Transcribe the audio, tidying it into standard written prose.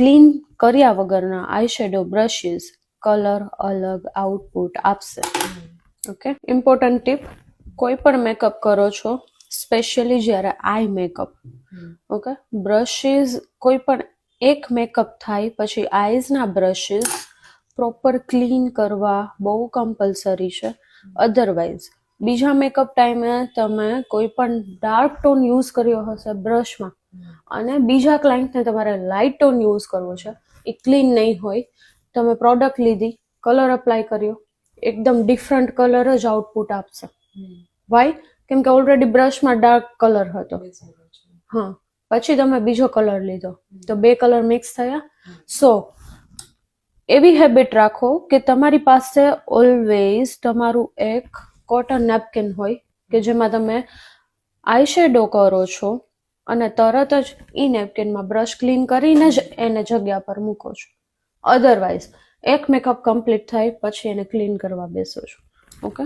Clean કર્યા વગરના eye shadow brushes colour અલગ આઉટપુટ આપશે. ઓકે, ઇમ્પોર્ટન્ટ ટીપ, કોઈ પણ મેકઅપ કરો છો સ્પેશિયલી જ્યારે આઈ મેકઅપ, ઓકે, બ્રશિસ કોઈ પણ એક મેકઅપ થાય પછી આઈઝના બ્રશિસ પ્રોપર ક્લીન કરવા બહુ કમ્પલસરી છે. અધરવાઇઝ બીજા મેકઅપ ટાઈમે તમે કોઈ પણ ડાર્ક ટોન યુઝ કર્યો હશે બ્રશમાં અને બીજા ક્લાયન્ટને તમારે લાઇટ ટોન યુઝ કરવો છે, એ ક્લીન નહીં હોય. તમે પ્રોડક્ટ લીધી, કલર અપ્લાય કર્યો, એકદમ ડિફરન્ટ કલર જ આઉટપુટ આપશે. વાય? કેમ કે ઓલરેડી બ્રશમાં ડાર્ક કલર હતો. હા, પછી તમે બીજો કલર લીધો તો બે કલર મિક્સ થયા. સો એવી હેબિટ રાખો કે તમારી પાસે ઓલવેઝ તમારું એક કોટન નેપકિન હોય કે જેમાં તમે આઈ શેડો કરો છો અને તરત જ એ નેપકિનમાં બ્રશ ક્લીન કરીને જ એને જગ્યા પર મૂકો છો. અધરવાઇઝ એક મેકઅપ કમ્પ્લીટ થાય પછી એને ક્લીન કરવા બેસો છો. ઓકે,